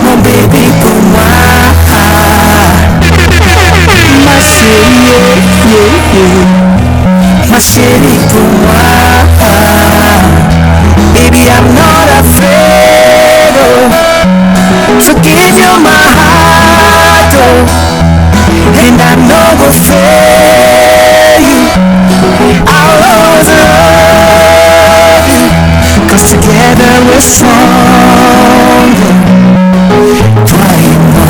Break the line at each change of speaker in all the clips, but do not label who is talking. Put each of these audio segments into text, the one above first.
Mon bébé pour moi, ma chérie, ma chérie pour moi. Baby, I'm not afraid, oh, to give you my heart, oh, and I know will fail you. I'll always love you, 'cause together we're stronger. Toi et moi.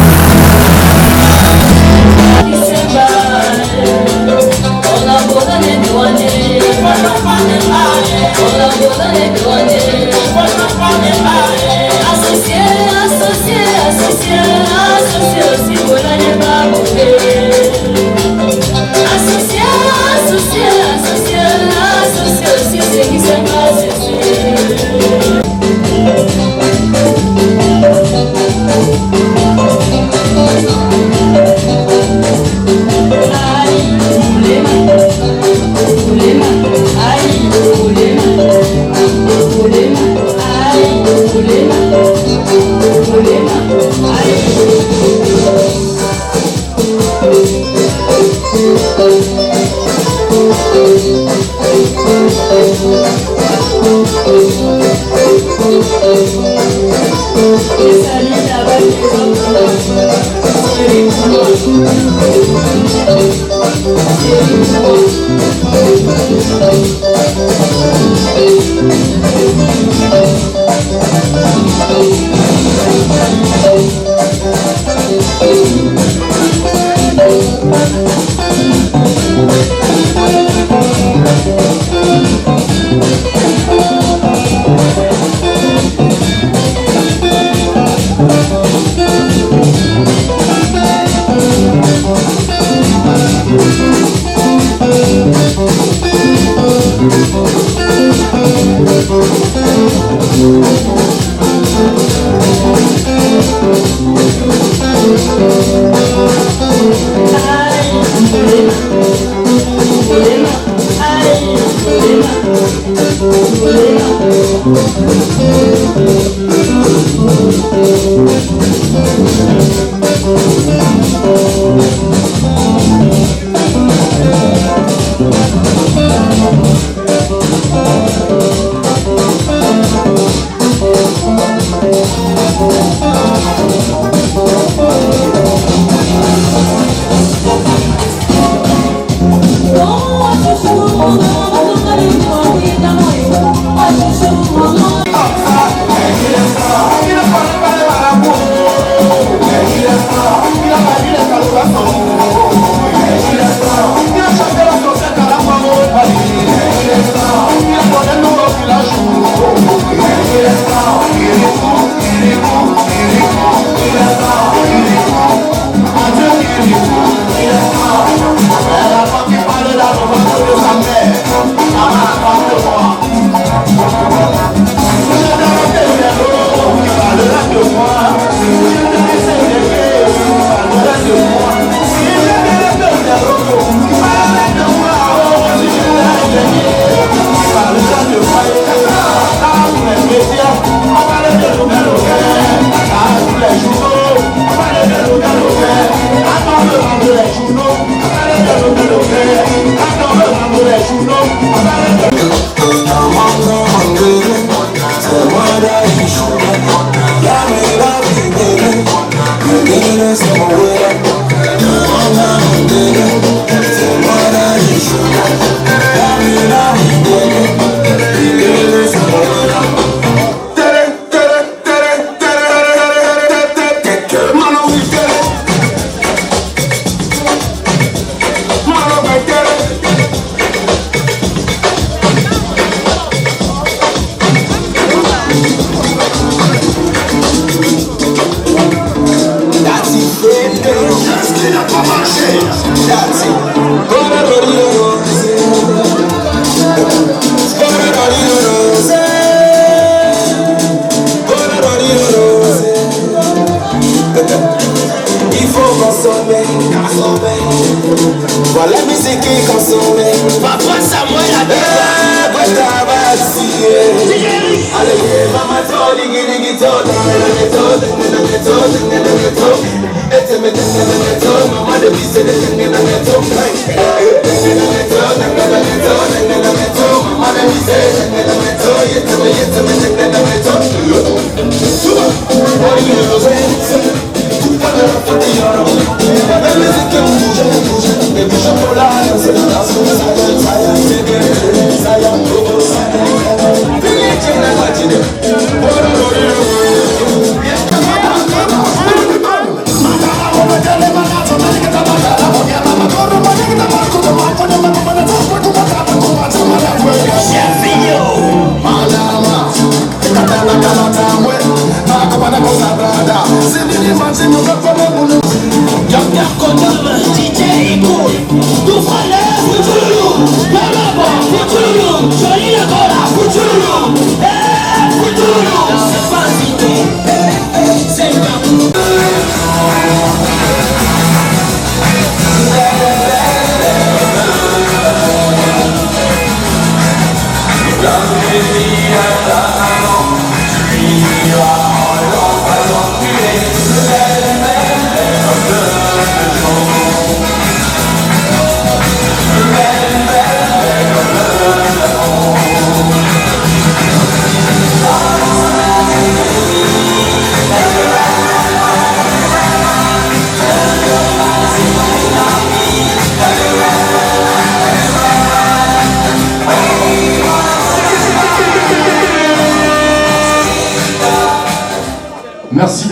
Merci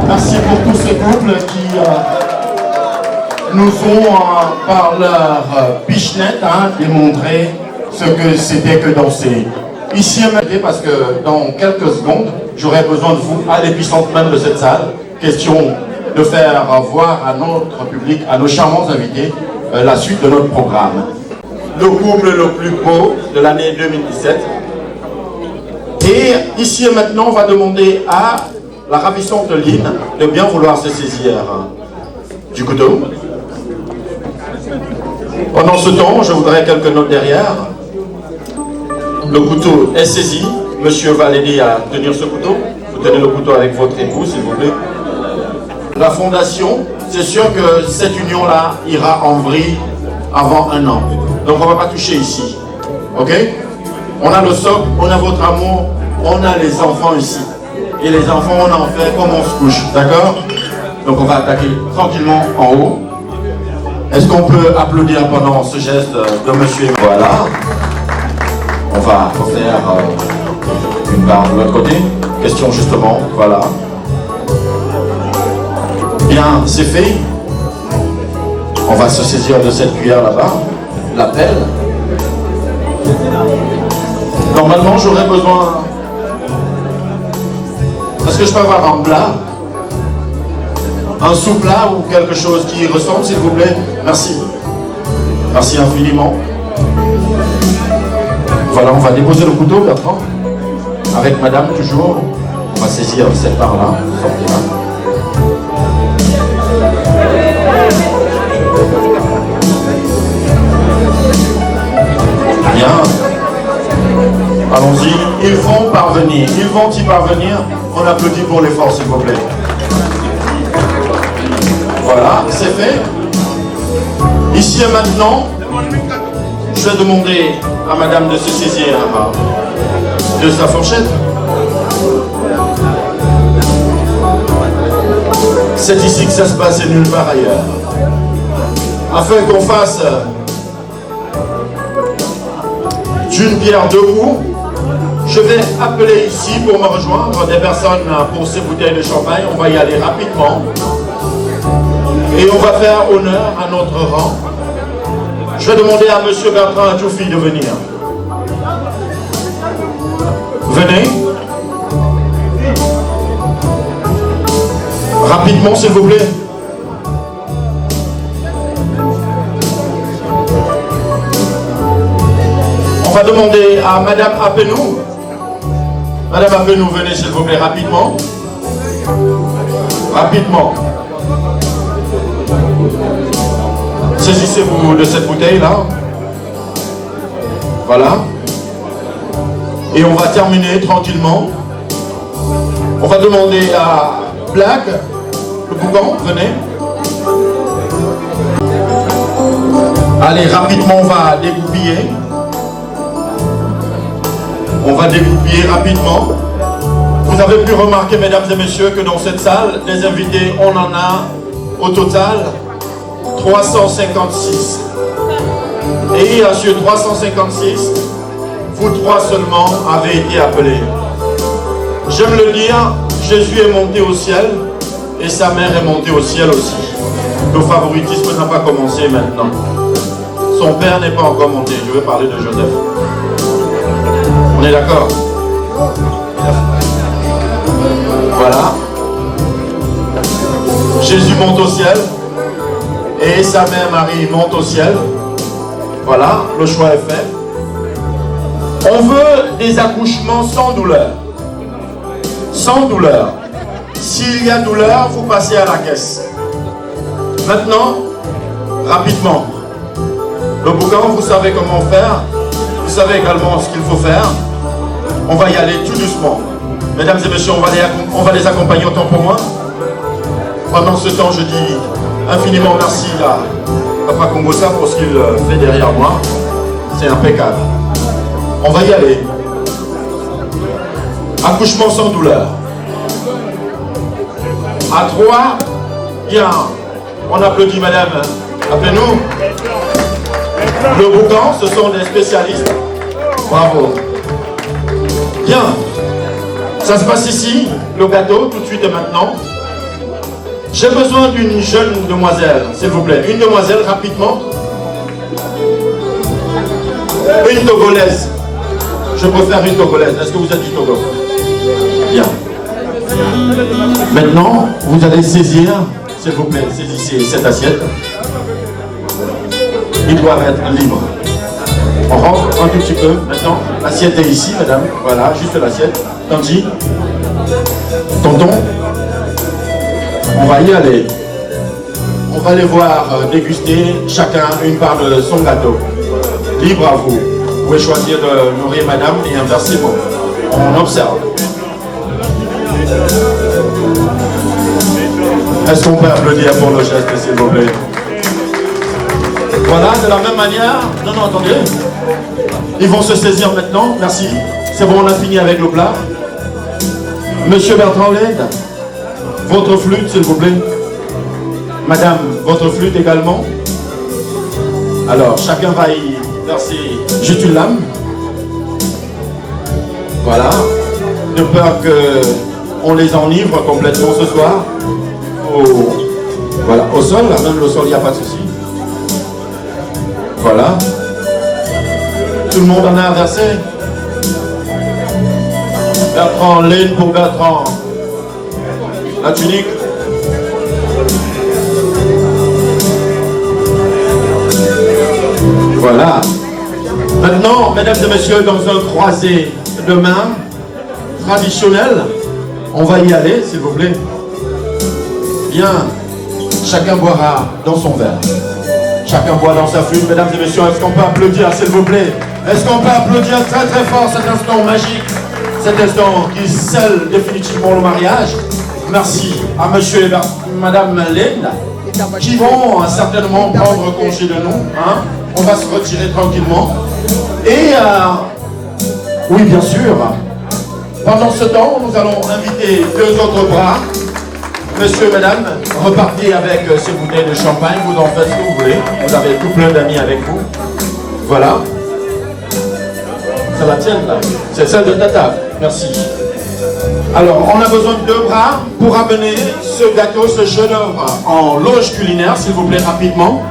Merci pour tous ces couples qui nous ont, par leur pichenette, démontré ce que c'était que danser. Ici, parce que dans quelques secondes, j'aurai besoin de vous à l'épicentre même de cette salle. Question de faire voir à notre public, à nos charmants invités, la suite de notre programme. Le couple le plus beau de l'année 2017. Et ici et maintenant, on va demander à la ravissante Lynn de bien vouloir se saisir du couteau. Pendant ce temps, je voudrais quelques notes derrière. Le couteau est saisi. Monsieur va l'aider à tenir ce couteau. Vous tenez le couteau avec votre époux, s'il vous plaît. La fondation, c'est sûr que cette union-là ira en vrille avant 1 an. Donc on ne va pas toucher ici. Ok? On a le socle, on a votre amour, on a les enfants ici. Et les enfants, on en fait comme on se couche. D'accord? Donc on va attaquer tranquillement en haut. Est-ce qu'on peut applaudir pendant ce geste de monsieur? Voilà. On va refaire une barre de l'autre côté. Question justement, voilà. Bien, c'est fait. On va se saisir de cette cuillère là-bas. La pelle. Normalement, j'aurais besoin... Est-ce que je peux avoir un plat? Un sous-plat ou quelque chose qui ressemble, s'il vous plaît? Merci. Merci infiniment. Voilà, on va déposer le couteau, Bertrand. Avec madame, toujours. On va saisir cette barre-là. Sortez-la. Bien. Allons-y. Ils vont parvenir. Ils vont y parvenir. On applaudit pour l'effort, s'il vous plaît. Voilà, c'est fait. Ici et maintenant, je vais demander à madame de se saisir de sa fourchette. C'est ici que ça se passe et nulle part ailleurs. Afin qu'on fasse d'une pierre deux coups, je vais appeler ici pour me rejoindre des personnes pour ces bouteilles de champagne. On va y aller rapidement. Et on va faire honneur à notre rang. Je vais demander à monsieur Bertrand Adjoufi de venir. Venez. Rapidement, s'il vous plaît. On va demander à madame Apenou. Madame Apenou, venez s'il vous plaît, rapidement. Rapidement. Saisissez-vous de cette bouteille-là. Voilà. Et on va terminer tranquillement. On va demander à Black, le boucan, venez. Allez, rapidement, on va dégoupiller. On va dégoupiller rapidement. Vous avez pu remarquer, mesdames et messieurs, que dans cette salle, les invités, on en a au total 356. Et sur 356, vous trois seulement avez été appelés. J'aime le dire, Jésus est monté au ciel et sa mère est montée au ciel aussi. Le favoritisme n'a pas commencé maintenant. Son père n'est pas encore monté. Je veux parler de Joseph. On est d'accord? Voilà. Jésus monte au ciel et sa mère Marie monte au ciel. Voilà, le choix est fait. On veut des accouchements sans douleur. Sans douleur. S'il y a douleur, vous passez à la caisse. Maintenant, rapidement. Le boucan, vous savez comment faire. Vous savez également ce qu'il faut faire. On va y aller tout doucement. Mesdames et messieurs, on va les accompagner autant pour moi. Pendant ce temps, je dis infiniment merci à Papa Kongosa pour ce qu'il fait derrière moi. C'est impeccable. On va y aller. Accouchement sans douleur. À 3, bien. On applaudit madame. Appelez-nous. Le boucan, ce sont des spécialistes. Bravo. Bien. Ça se passe ici, le gâteau, tout de suite et maintenant. J'ai besoin d'une jeune demoiselle, s'il vous plaît. Une demoiselle, rapidement. Une togolaise. Je préfère une togolaise. Est-ce que vous êtes du Togo? Bien. Maintenant, vous allez saisir, s'il vous plaît, saisissez cette assiette. Ils doivent être libres. On rentre un tout petit peu. Maintenant, l'assiette est ici, madame. Voilà, juste l'assiette. Tanti. Tonton. On va y aller. On va les voir déguster chacun une part de son gâteau. Libre à vous. Vous pouvez choisir de nourrir madame et inversement. On observe. Est-ce qu'on peut applaudir pour le geste, s'il vous plaît? Voilà, de la même manière. Non, non, attendez. Ils vont se saisir maintenant. Merci. C'est bon, on a fini avec le plat. Monsieur Bertrand Led, votre flûte, s'il vous plaît. Madame, votre flûte également. Alors, chacun va y verser juste une lame. Voilà. De peur qu'on les enivre complètement ce soir. Voilà, au sol, là, même le sol, il n'y a pas de souci. Voilà. Tout le monde en a versé. Bertrand, laine pour Bertrand. La tunique. Voilà. Maintenant, mesdames et messieurs, dans un croisé de main traditionnel, on va y aller, s'il vous plaît. Bien. Chacun boira dans son verre. Chacun boit dans sa flûte. Mesdames et messieurs, est-ce qu'on peut applaudir, s'il vous plaît? Est-ce qu'on peut applaudir très très fort cet instant magique? Cet instant qui scelle définitivement le mariage. Merci à monsieur et madame Lenda qui vont certainement prendre congé de nous. Hein? On va se retirer tranquillement. Et oui, bien sûr, pendant ce temps, nous allons inviter deux autres bras. Monsieur et madame, repartez avec ces bouteilles de champagne, vous en faites ce que vous voulez. Vous avez tout plein d'amis avec vous. Voilà. C'est la tienne là. C'est celle de ta table. Merci. Alors, on a besoin de deux bras pour amener ce gâteau, ce chef-d'œuvre en loge culinaire, s'il vous plaît, rapidement.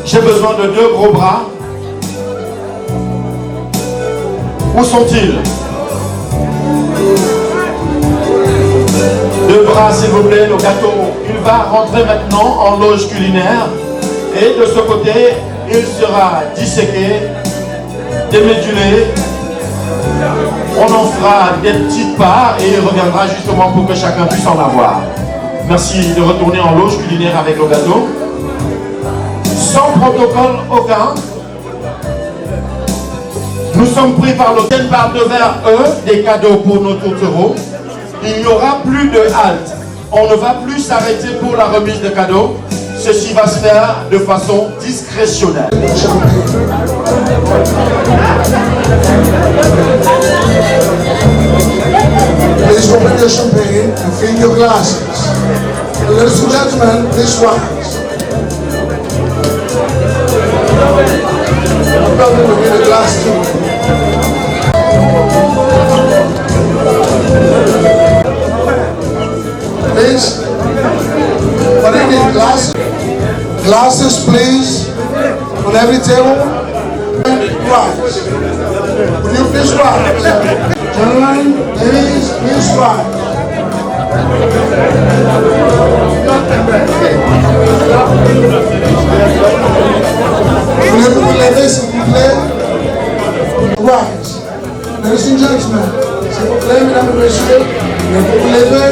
J'ai besoin de deux gros bras. Où sont-ils? Deux bras, s'il vous plaît, le gâteau. Il va rentrer maintenant en loge culinaire. Et de ce côté, il sera disséqué, démédulé. On en fera des petites parts et il reviendra justement pour que chacun puisse en avoir. Merci de retourner en loge culinaire avec le gâteau. Sans protocole aucun. Nous sommes pris par l'hôtel par devers eux, des cadeaux pour nos tourtereaux. Il n'y aura plus de halte. On ne va plus s'arrêter pour la remise de cadeaux. Ceci va se faire de façon discrétionnelle.
Please open your champagne and fill your glasses. Ladies and gentlemen, please rise. I'm probably will get a glass too. Please, what do you need? Glasses? Glasses, please, on every table. Rise. Will you please rise? Gentlemen, ladies, please rise. Voulez-vous vous lever, s'il vous plaît? Rise. Ladies and gentlemen, s'il vous plaît, mesdames et messieurs, voulez-vous vous lever?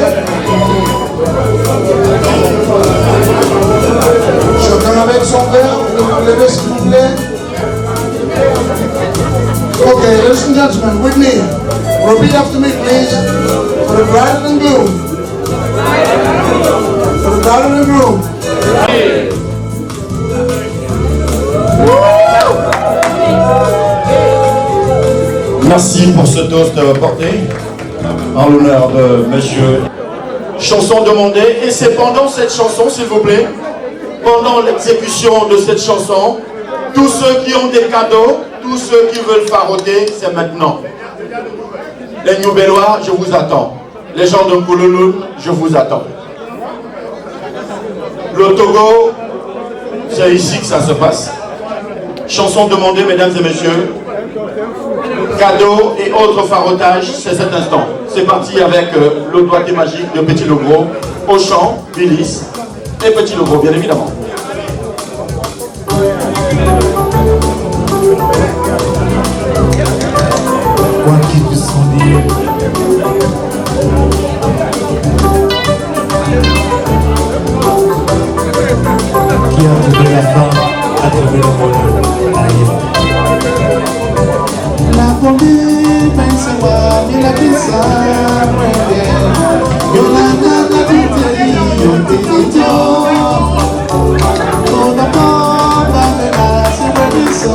Chacun avec son verre, voulez-vous vous lever, s'il vous plaît? Okay, ladies and gentlemen, with me. Repeat after me, please. For the bride and groom. For the bride and groom.
Merci pour ce toast porté en l'honneur de monsieur. Chanson demandée, et c'est pendant cette chanson, s'il vous plaît, pendant l'exécution de cette chanson, tous ceux qui ont des cadeaux, tous ceux qui veulent faroter, c'est maintenant. Les Noubellois, je vous attends. Les gens de Koulouloun, je vous attends. Le Togo, c'est ici que ça se passe. Chanson demandée, mesdames et messieurs. Cadeaux et autres farotages, c'est cet instant. C'est parti avec le doigté magique de Petit Le Gros, Auchan, Billis et Petit Le Gros, bien évidemment.
Quoi qu'ils puissent en dire, qui a trouvé la femme, a trouvé le bonheur ailleurs. La folie, pense-moi, il a fait ça, Yolanda, la bouteille, on t'édite. On n'a pas la c'est pas du son,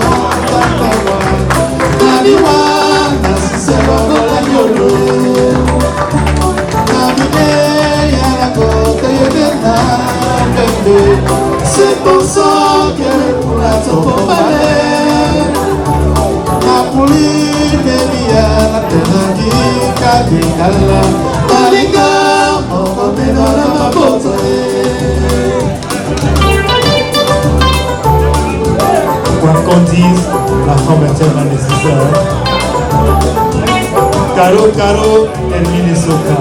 c'est pour ça que pour la tombe la police est bien la tenue kadikala malika mon pénal ma pote quoi qu'on dise la femme est tellement nécessaire caro caro el Minnesota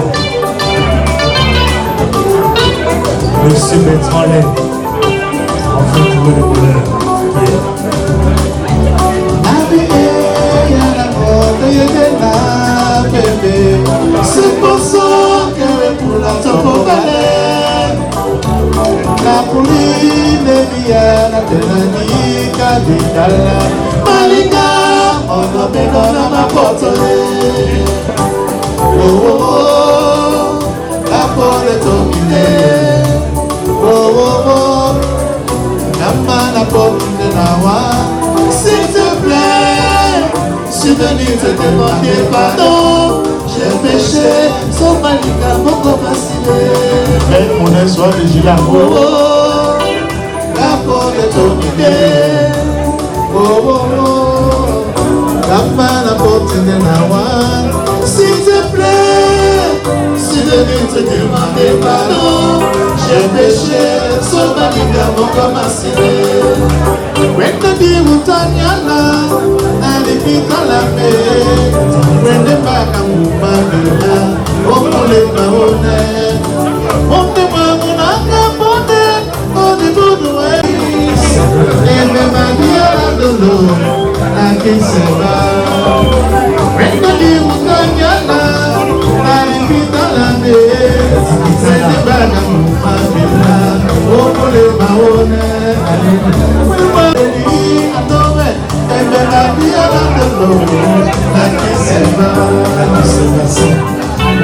Monsieur Bertrand enfin trouver le bonheur. C'est pour ça que pour la tombe la police est bien la tenue kadikala malika on me donne ma porte oh la porte est dominée oh Namana Pomine Nawa, s'il te plaît, je suis venu te demander pardon. J'ai péché, sans malika, mon corps vacillé. Mais mon soir de Gilamo, la porte est dominée. Oh, Namana Pomine Nawa, s'il te plaît, je suis venu te demander pardon. J'ai péché, sans malika, mon corps vacillé. When the day will turn your love, and if you call me, when the back and move my vida, oh, let my own name. Oh, the man, oh, the good ways. Everybody, I don't know, I can say, when the day will turn your love, and if you call me, when the back and move my vida, oh, let my own name. We were ready, I know it, and then I be la qui se va,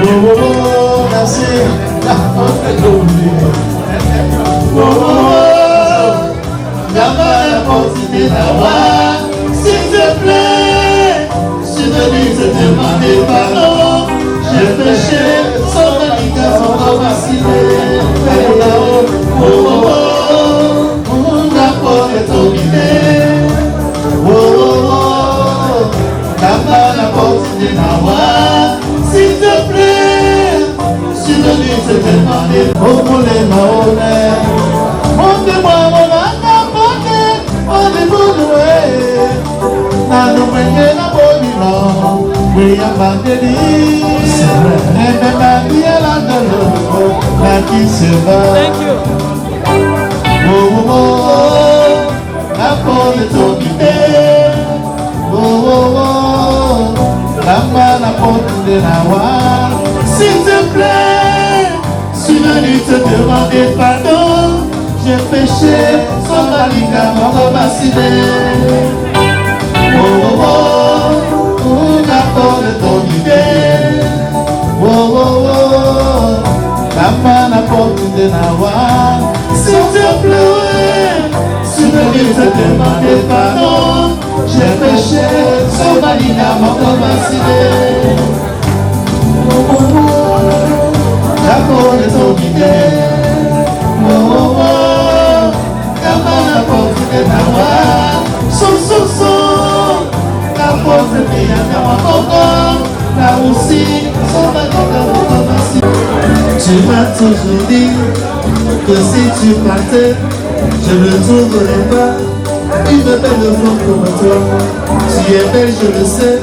oh, oh, oh, merci, oh, oh, la continuer d'avoir, s'il te plaît, je suis venu te demander pardon, j'ai péché, sans malicage, sans vaciller, oh, oh, oh, la porte est tombée, oh, oh, oh, la porte est d'avoir, s'il te plaît, je suis venu te demander, oh, pour les mahonnais, monte-moi mon âme, monte-moi, nano mwenye na bonilo, weya bandeli, ebe bandiye la dolo, la qui se va.
Thank you.
Oh, oh, oh, la porte est tombée. Oh, oh, oh, la porte de la voix. S'il te plaît, je suis venu te demander pardon. J'ai péché, sans malicament vacillé. Oh, oh, oh, la porte est tombée. Oh, oh, oh, la porte de la voix. S'il te plaît, je suis venu te demander pardon. J'ai péché, sans malicament vacillé. Oh, oh, oh, la porte est tombée. Oh, oh, oh, la porte de la voix. Son, la porte est bien dans mon corps. Là aussi, son malicament. Tu m'as toujours dit que si tu partais, je ne trouverais pas une belle femme comme toi. Tu es belle, je le sais,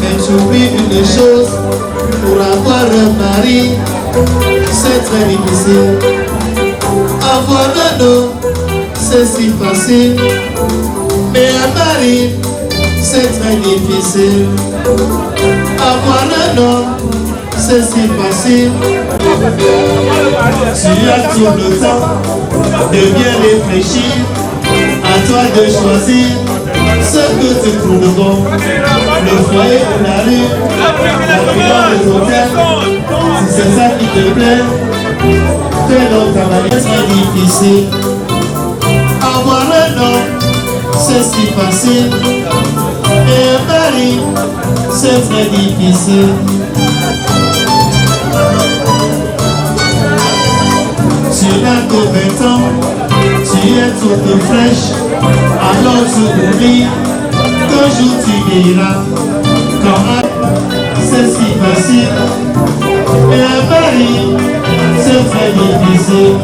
mais tu oublies une chose. Pour avoir un mari, c'est très difficile. Avoir un homme, c'est si facile. Mais un mari, c'est très difficile. Avoir un homme, c'est si facile. Tu as tout le temps de bien réfléchir. À toi de choisir ce que tu trouves bon. Le foyer ou la rue, la prière de l'hôtel. Si c'est ça qui te plaît, fais donc ta manière. C'est difficile. Avoir un homme, c'est si facile. Et un mari, c'est très difficile. Tu n'as que 20 ans, tu es toute fraîche, alors tu oublies qu'un jour tu vieilliras. Quand c'est si facile, et un mari, c'est très difficile.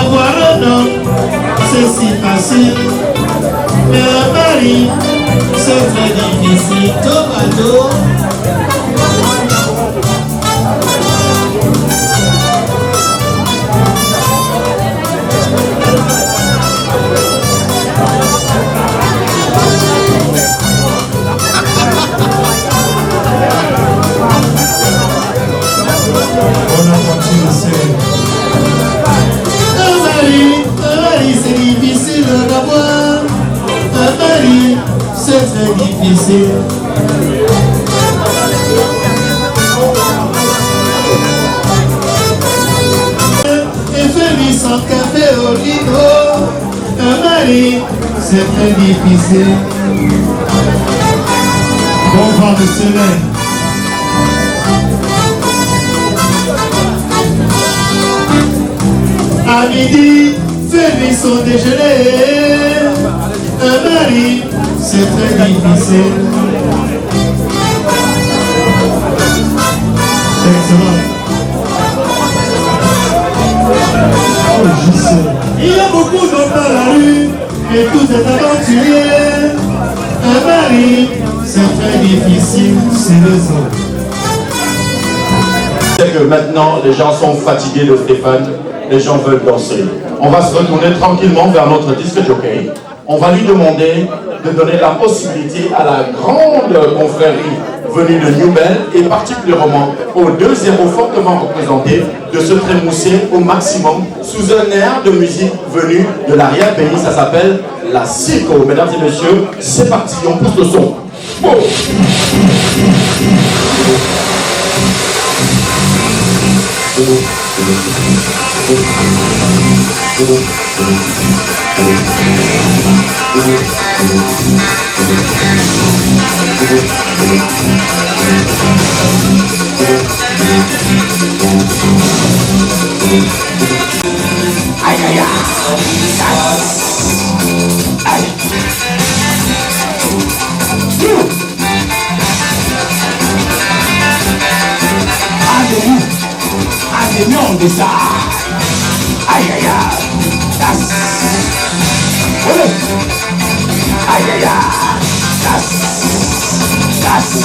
Avoir un homme, c'est si facile, mais un mari, c'est très difficile. Tomato. Un mari, c'est difficile d'avoir. Un mari, c'est très difficile. Et faire sans café au niveau. Un mari, c'est très difficile. Bon vent de soleil. À midi, fais-lui son déjeuner. Un mari, c'est très difficile. Excellent. Oh, je sais. Il y a beaucoup d'hommes dans la rue et tout est aventurier. Un mari, c'est très difficile, c'est le son.
C'est que maintenant, les gens sont fatigués de Stéphane. Les gens veulent danser. On va se retourner tranquillement vers notre disque jockey. On va lui demander de donner la possibilité à la grande confrérie venus de Newbel et particulièrement aux 2 0 fortement représentés de se trémousser au maximum sous un air de musique venu de l'arrière-pays. Ça s'appelle la Circo. Mesdames et messieurs, c'est parti, on pousse le son. Oh.
Aïe aïe aïe. Aïe. Allez, on dit ça. Aïe aïe aïe. Das. Aïe aïe aïe. Das. Das.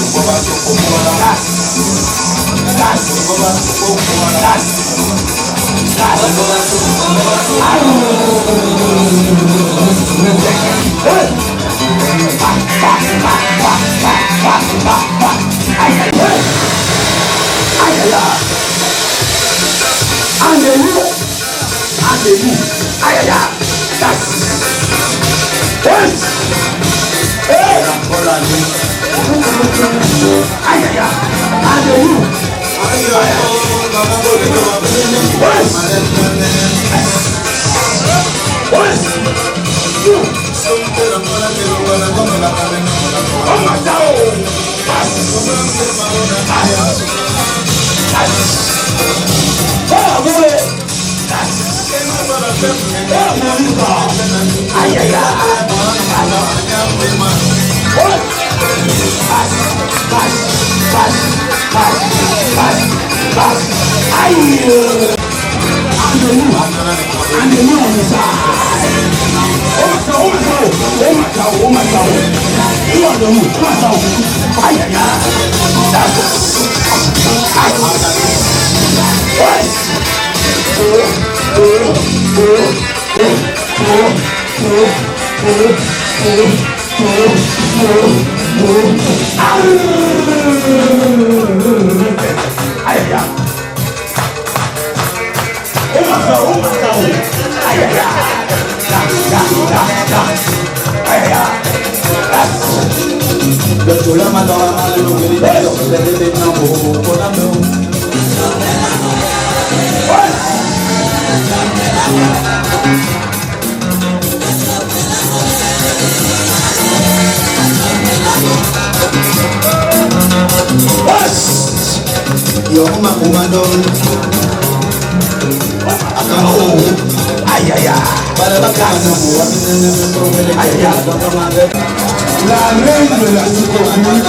La reine de la psychophilie